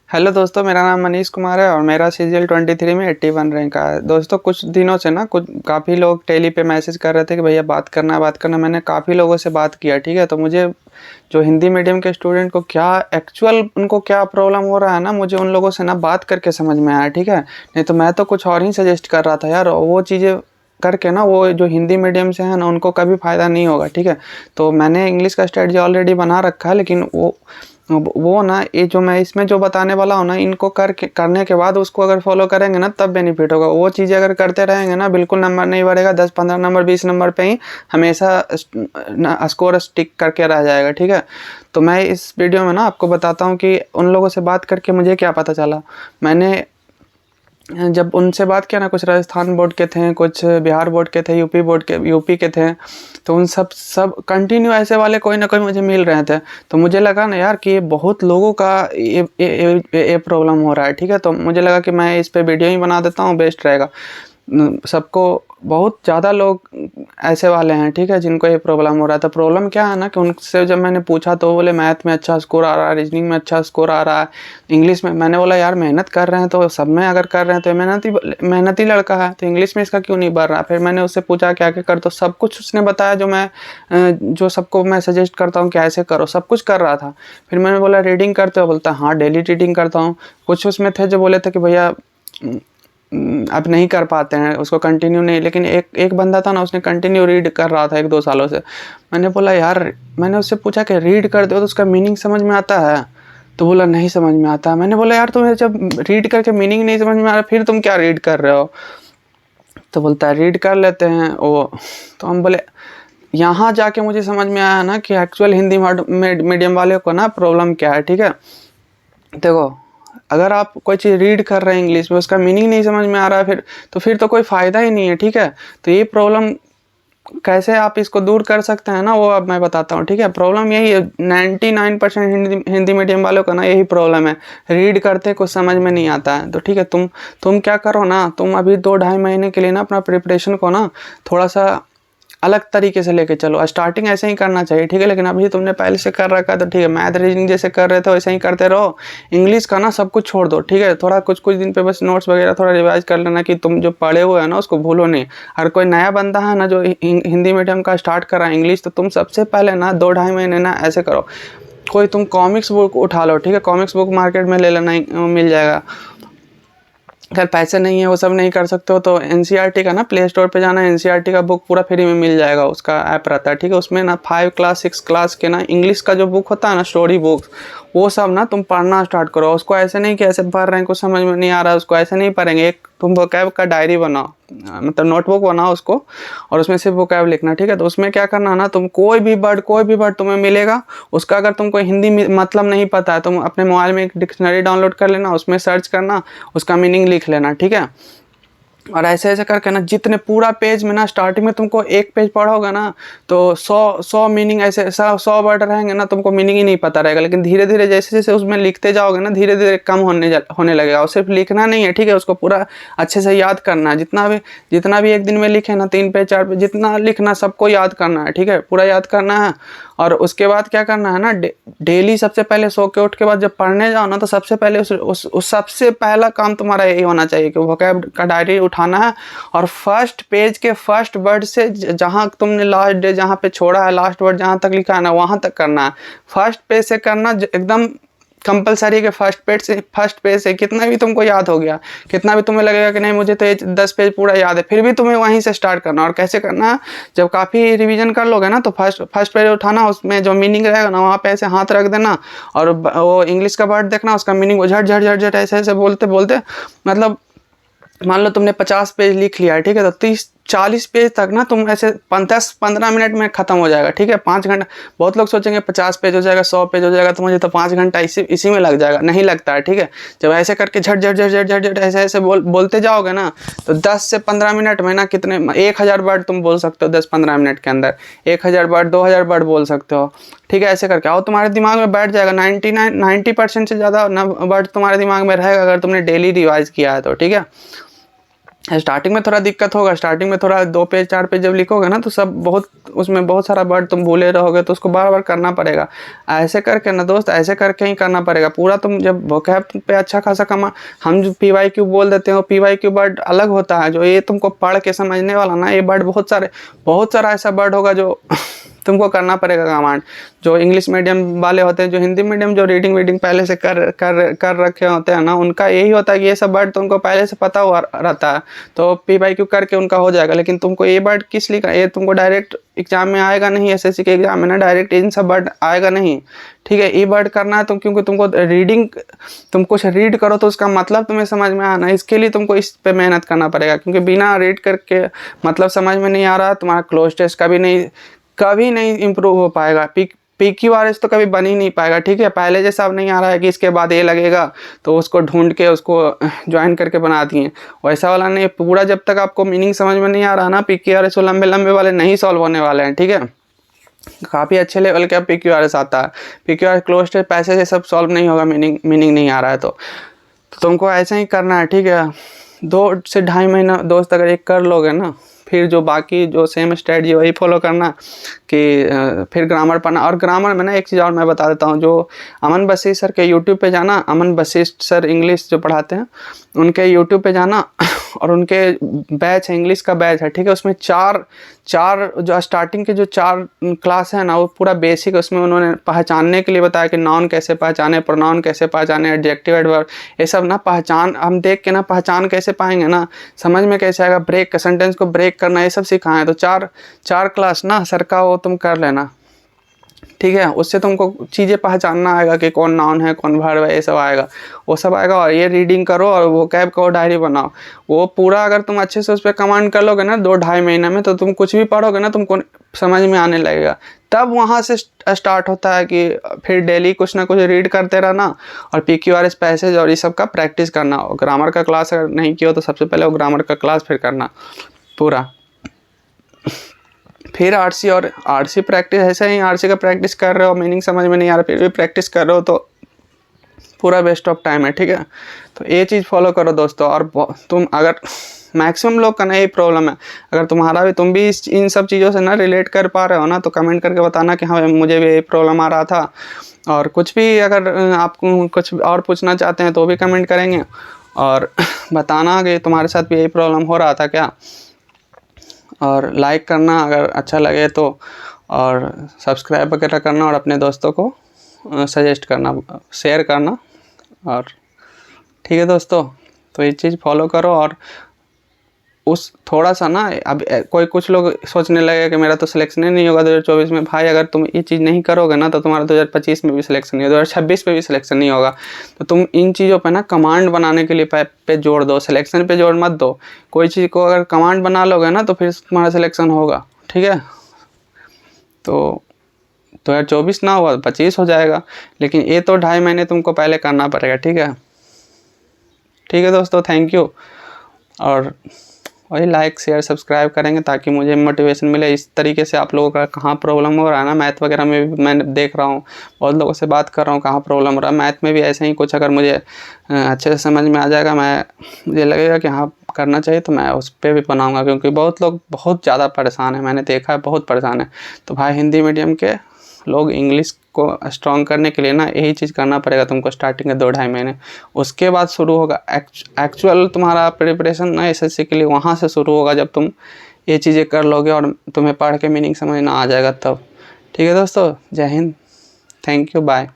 Hello दोस्तों, मेरा नाम मनीष कुमार है और मेरा सीजीएल 23 में 81 रैंक का है। दोस्तों कुछ दिनों से ना कुछ काफ़ी लोग टेली पे मैसेज कर रहे थे कि भैया बात करना है बात करना। मैंने काफ़ी लोगों से बात किया, ठीक है। तो मुझे जो हिंदी मीडियम के स्टूडेंट को क्या एक्चुअल उनको क्या प्रॉब्लम हो रहा है ना, मुझे उन लोगों से ना बात करके समझ में आया, ठीक है। नहीं तो मैं तो कुछ और ही सजेस्ट कर रहा था यार, वो चीज़ें करके ना वो जो हिंदी मीडियम से है ना उनको कभी फ़ायदा नहीं होगा, ठीक है। तो मैंने इंग्लिश का स्ट्रेटजी ऑलरेडी बना रखा है, लेकिन वो ना ये जो मैं इसमें जो बताने वाला हूँ ना, इनको करने के बाद उसको अगर फॉलो करेंगे ना तब बेनिफिट होगा। वो चीज़ें अगर करते रहेंगे ना बिल्कुल नंबर नहीं बढ़ेगा, 10-15 नंबर 20 नंबर पे ही हमेशा स्कोर स्टिक करके रह जाएगा, ठीक है। तो मैं इस वीडियो में ना आपको बताता हूँ कि उन लोगों से बात करके मुझे क्या पता चला। मैंने जब उनसे बात किया ना, कुछ राजस्थान बोर्ड के थे, कुछ बिहार बोर्ड के थे, यूपी के थे। तो उन सब कंटिन्यू ऐसे वाले कोई ना कोई मुझे मिल रहे थे। तो मुझे लगा ना यार कि ये बहुत लोगों का ये प्रॉब्लम हो रहा है, ठीक है। तो मुझे लगा कि मैं इस पे वीडियो ही बना देता हूँ, बेस्ट रहेगा। सबको बहुत ज़्यादा लोग ऐसे वाले हैं, ठीक है, जिनको ये प्रॉब्लम हो रहा था। प्रॉब्लम क्या है ना कि उनसे जब मैंने पूछा तो वो बोले मैथ में अच्छा स्कोर आ रहा है, रीजनिंग में अच्छा स्कोर आ रहा है, इंग्लिश में। मैंने बोला यार मेहनत कर रहे हैं तो सब में अगर कर रहे हैं तो मेहनती लड़का है, तो इंग्लिश में इसका क्यों नहीं बढ़ रहा। फिर मैंने उससे पूछा क्या क्या कर, तो सब कुछ उसने बताया जो सबको मैं सजेस्ट करता हूँ कि ऐसे करो, सब कुछ कर रहा था। फिर मैंने बोला रीडिंग करते हो, बोलता हाँ डेली रीडिंग करता हूँ। कुछ उसमें थे जो बोले थे कि भैया अब नहीं कर पाते हैं, उसको कंटिन्यू नहीं। लेकिन एक बंदा था ना, उसने कंटिन्यू रीड कर रहा था 1-2 सालों से। मैंने बोला यार, मैंने उससे पूछा कि रीड करते हो तो उसका मीनिंग समझ में आता है? तो बोला नहीं समझ में आता। मैंने बोला यार तुम्हें जब रीड करके मीनिंग नहीं समझ में आ रहा फिर तुम क्या रीड कर रहे हो? तो बोलता है रीड कर लेते हैं वो। तो हम बोले यहाँ जाके मुझे समझ में आया ना कि एक्चुअल हिंदी मीडियम वाले को ना प्रॉब्लम क्या है, ठीक है। देखो, अगर आप कोई चीज़ रीड कर रहे हैं इंग्लिश में, उसका मीनिंग नहीं समझ में आ रहा है फिर तो कोई फ़ायदा ही नहीं है, ठीक है। तो ये प्रॉब्लम कैसे आप इसको दूर कर सकते हैं ना, वो अब मैं बताता हूँ, ठीक है। प्रॉब्लम यही है, 99% हिंदी मीडियम वालों का ना यही प्रॉब्लम है, रीड करते कुछ समझ में नहीं आता है। तो ठीक है, तुम क्या करो ना, तुम अभी 2-2.5 महीने के लिए ना अपना प्रिपरेशन को ना थोड़ा सा अलग तरीके से लेके चलो। स्टार्टिंग ऐसे ही करना चाहिए, ठीक है। लेकिन अभी तुमने पहले से कर रखा है तो ठीक है, मैथ रीजनिंग जैसे कर रहे थे वैसे ही करते रहो। इंग्लिश का ना सब कुछ छोड़ दो, ठीक है। थोड़ा कुछ दिन पे बस नोट्स वगैरह थोड़ा रिवाइज कर लेना कि तुम जो पढ़े हुए हैं ना उसको भूलो नहीं। हर कोई नया बंदा है ना जो हिंदी मीडियम का स्टार्ट कर रहा है इंग्लिश, तो तुम सबसे पहले ना 2-2.5 महीने ना ऐसे करो, कोई तुम कॉमिक्स बुक उठा लो, ठीक है। कॉमिक्स बुक मार्केट में ले लेना, मिल जाएगा। अगर पैसे नहीं है वो सब नहीं कर सकते हो तो एनसीईआरटी का ना प्ले स्टोर पे जाना, एनसीईआरटी का बुक पूरा फ्री में मिल जाएगा, उसका ऐप रहता है, ठीक है। उसमें ना 5 क्लास 6 क्लास के ना इंग्लिश का जो बुक होता है ना, स्टोरी बुक, वो सब ना तुम पढ़ना स्टार्ट करो। उसको ऐसे नहीं कि ऐसे पढ़ रहे हैं कुछ समझ में नहीं आ रहा है, उसको ऐसे नहीं पढ़ेंगे। एक तुम वोकैब का डायरी बनाओ, मतलब नोटबुक बनाओ उसको, और उसमें सिर्फ वोकैब लिखना, ठीक है। तो उसमें क्या करना है ना, तुम कोई भी वर्ड तुम्हें मिलेगा उसका, अगर तुमको हिंदी मतलब नहीं पता है, तुम अपने मोबाइल में एक डिक्शनरी डाउनलोड कर लेना, उसमें सर्च करना, उसका मीनिंग लिख लेना, ठीक है। और ऐसे ऐसे करके ना जितने पूरा पेज में ना, स्टार्टिंग में तुमको एक पेज पढ़ोगे ना तो 100 मीनिंग, ऐसे 100 वर्ड रहेंगे ना, तुमको मीनिंग ही नहीं पता रहेगा। लेकिन धीरे धीरे जैसे जैसे उसमें लिखते जाओगे ना, धीरे धीरे कम होने लगेगा। और सिर्फ लिखना नहीं है, ठीक है, उसको पूरा अच्छे से याद करना है। जितना भी एक दिन में लिखे ना, 3 पेज 4 पेज जितना लिखना, सबको याद करना है, ठीक है, पूरा याद करना है। और उसके बाद क्या करना है ना, डेली सबसे पहले सो के उठ के बाद जब पढ़ने जाओ ना, तो सबसे पहले उस सबसे पहला काम तुम्हारा यही होना चाहिए कि वोकैब का डायरी उठाना है। और फर्स्ट पेज के फर्स्ट वर्ड से जहाँ तुमने लास्ट डे जहाँ पे छोड़ा है, लास्ट वर्ड जहाँ तक लिखा है ना, वहाँ तक करना है। फर्स्ट पेज से करना एकदम कंपलसरी के फर्स्ट पेज से कितना भी तुमको याद हो गया, कितना भी तुम्हें लगेगा कि नहीं मुझे तो ये 10 पेज पूरा याद है, फिर भी तुम्हें वहीं से स्टार्ट करना। और कैसे करना है, जब काफ़ी रिवीजन कर लोगे ना, तो फर्स्ट पेज उठाना, उसमें जो मीनिंग रहेगा ना वहाँ पे ऐसे हाथ रख देना, और वो इंग्लिश का वर्ड देखना, उसका मीनिंग झट झट झट झट ऐसे ऐसे बोलते बोलते, मतलब मान लो तुमने 50 पेज लिख लिया है, ठीक है, तो 30-40 पेज तक ना तुम ऐसे 10-15 मिनट में ख़त्म हो जाएगा, ठीक है। 5 घंटा, बहुत लोग सोचेंगे 50 पेज हो जाएगा, 100 पेज हो जाएगा, तो मुझे तो 5 घंटा इसी में लग जाएगा, नहीं लगता है, ठीक है। जब ऐसे करके झट झट झट झट झट झट ऐसे ऐसे बोलते जाओगे ना, तो 10 से 15 मिनट में ना कितने 1000 वर्ड तुम बोल सकते हो 10-15 मिनट के अंदर। 1000 वर्ड 2000 वर्ड बोल सकते हो, ठीक है। ऐसे करके आओ, तुम्हारे दिमाग में बैठ जाएगा। 90% से ज़्यादा वर्ड तुम्हारे दिमाग में रहेगा अगर तुमने डेली रिवाइज किया है तो, ठीक है। स्टार्टिंग में थोड़ा दिक्कत होगा, स्टार्टिंग में थोड़ा 2 पेज 4 पेज जब लिखोगे ना तो सब बहुत उसमें बहुत सारा वर्ड तुम भूले रहोगे, तो उसको बार बार करना पड़ेगा। ऐसे करके ना दोस्त, ऐसे करके ही करना पड़ेगा पूरा। तुम जब वोकैब पे अच्छा खासा कमा, हम जो PYQ बोल देते हो, PYQ वर्ड अलग होता है। जो ये तुमको पढ़ के समझने वाला ना, ये वर्ड बहुत सारा ऐसा वर्ड होगा जो तुमको करना पड़ेगा कमांड। जो इंग्लिश मीडियम वाले होते हैं, जो हिंदी मीडियम जो रीडिंग वीडिंग पहले से कर रखे होते हैं ना, उनका यही होता है कि ये सब वर्ड तुमको पहले से पता हुआ रहता है, तो PYQ करके उनका हो जाएगा। लेकिन तुमको ये वर्ड किस लिए, ये तुमको डायरेक्ट एग्जाम में आएगा नहीं, SSC के एग्जाम में ना डायरेक्ट इन सब वर्ड आएगा नहीं, ठीक है। ये वर्ड करना है तुम, क्योंकि तुमको रीडिंग, तुम कुछ रीड करो तो उसका मतलब तुम्हें समझ में आना है, इसके लिए तुमको इस पे मेहनत करना पड़ेगा। क्योंकि बिना रीड करके मतलब समझ में नहीं आ रहा, तुम्हारा क्लोज टेस्ट कभी नहीं इम्प्रूव हो पाएगा। PQRS तो कभी बन ही नहीं पाएगा, ठीक है। पहले जैसा अब नहीं आ रहा है कि इसके बाद ये लगेगा तो उसको ढूंढ के उसको ज्वाइन करके बना दिए, वैसा वाला नहीं। पूरा जब तक आपको मीनिंग समझ में नहीं आ रहा ना, PQRS लंबे लंबे वाले नहीं सॉल्व होने वाले हैं, ठीक है। काफ़ी अच्छे लेवल का PQRS आता है। PQRS क्लोज टेस्ट पैसे से सब सॉल्व नहीं होगा, मीनिंग नहीं आ रहा है तो तुमको ऐसा ही करना है, ठीक है। 2 से ढाई महीना दोस्त अगर एक कर लोगे ना, फिर जो बाकी जो सेम स्ट्रेटजी वही फॉलो करना कि फिर ग्रामर पढ़ना। और ग्रामर में ना एक चीज़ और मैं बता देता हूँ, जो अमन बशीष सर के यूट्यूब पे जाना, अमन बशीष सर इंग्लिश जो पढ़ाते हैं उनके यूट्यूब पे जाना, और उनके बैच है, इंग्लिश का बैच है, ठीक है। उसमें चार जो स्टार्टिंग के जो 4 क्लास है ना, वो पूरा बेसिक, उसमें उन्होंने पहचानने के लिए बताया कि नाउन कैसे पहचाने, प्रोनाउन कैसे पहचाने, एडजेक्टिव एडवर्ब, ये सब ना पहचान हम देख के ना पहचान कैसे पाएंगे ना, समझ में कैसे आएगा, ब्रेक सेंटेंस को ब्रेक करना, ये सब सिखाएं। तो 4 क्लास ना सर का वो तुम कर लेना, ठीक है। उससे तुमको चीज़ें पहचानना आएगा कि कौन नाउन है कौन वर्ब है, ये सब आएगा, वो सब आएगा। और ये रीडिंग करो और वोकैब का डायरी बनाओ, वो पूरा अगर तुम अच्छे से उस पर कमांड कर लोगे ना 2-2.5 महीने में, तो तुम कुछ भी पढ़ोगे ना तुमको समझ में आने लगेगा। तब वहाँ से स्टार्ट होता है कि फिर डेली कुछ ना कुछ रीड करते रहना, और PQRS पैसेज और ये सब का प्रैक्टिस करना। ग्रामर का क्लास अगर नहीं किया तो सबसे पहले वो ग्रामर का क्लास फिर करना पूरा। फिर RC प्रैक्टिस, ऐसे ही RC का प्रैक्टिस कर रहे हो, मीनिंग समझ में नहीं आ रहा फिर भी प्रैक्टिस कर रहे हो, तो पूरा वेस्ट ऑफ टाइम है, ठीक है। तो ये चीज़ फॉलो करो दोस्तों। और तुम अगर मैक्सिमम लोग का ना यही प्रॉब्लम है, अगर तुम भी इन सब चीज़ों से ना रिलेट कर पा रहे हो ना, तो कमेंट करके बताना कि हाँ मुझे भी यही प्रॉब्लम आ रहा था। और कुछ भी अगर आपको कुछ और पूछना चाहते हैं तो भी कमेंट करेंगे, और बताना कि तुम्हारे साथ भी यही प्रॉब्लम हो रहा था क्या। और लाइक करना अगर अच्छा लगे तो, और सब्सक्राइब वगैरह करना, और अपने दोस्तों को सजेस्ट करना, शेयर करना। और ठीक है दोस्तों, तो ये चीज़ फॉलो करो। और उस थोड़ा सा ना, अब कुछ लोग सोचने लगे कि मेरा तो सिलेक्शन ही नहीं होगा 2024 में। भाई अगर तुम ये चीज़ नहीं करोगे ना तो तुम्हारा 2025 में भी सिलेक्शन नहीं होगा, 2026 में भी सिलेक्शन नहीं होगा। तो तुम इन चीज़ों पे ना कमांड बनाने के लिए पे जोड़ दो, सिलेक्शन पे जोड़ मत दो। कोई चीज़ को अगर कमांड बना लोगे ना तो फिर तुम्हारा सिलेक्शन होगा, ठीक है। तो 2024 ना हुआ 25 हो जाएगा, लेकिन ये तो 2.5 महीने तुमको पहले करना पड़ेगा, ठीक है। ठीक है दोस्तों, थैंक यू। और वही लाइक शेयर सब्सक्राइब करेंगे ताकि मुझे मोटिवेशन मिले। इस तरीके से आप लोगों का कहाँ प्रॉब्लम हो रहा है ना, मैथ वगैरह में भी मैं देख रहा हूँ, बहुत लोगों से बात कर रहा हूँ कहाँ प्रॉब्लम हो रहा है। मैथ में भी ऐसे ही कुछ अगर मुझे अच्छे से समझ में आ जाएगा, मुझे लगेगा कि हाँ करना चाहिए, तो मैं उस पर भी बनाऊँगा। क्योंकि बहुत लोग बहुत ज़्यादा परेशान है, मैंने देखा है बहुत परेशान है। तो भाई हिंदी मीडियम के लोग इंग्लिश को स्ट्रॉन्ग करने के लिए ना यही चीज़ करना पड़ेगा तुमको स्टार्टिंग के 2-2.5 महीने। उसके बाद शुरू होगा एक्चुअल तुम्हारा प्रिपरेशन ना SSC के लिए, वहाँ से शुरू होगा जब तुम ये चीज़ें कर लोगे और तुम्हें पढ़ के मीनिंग समझना आ जाएगा तब। ठीक है दोस्तों, जय हिंद, थैंक यू, बाय।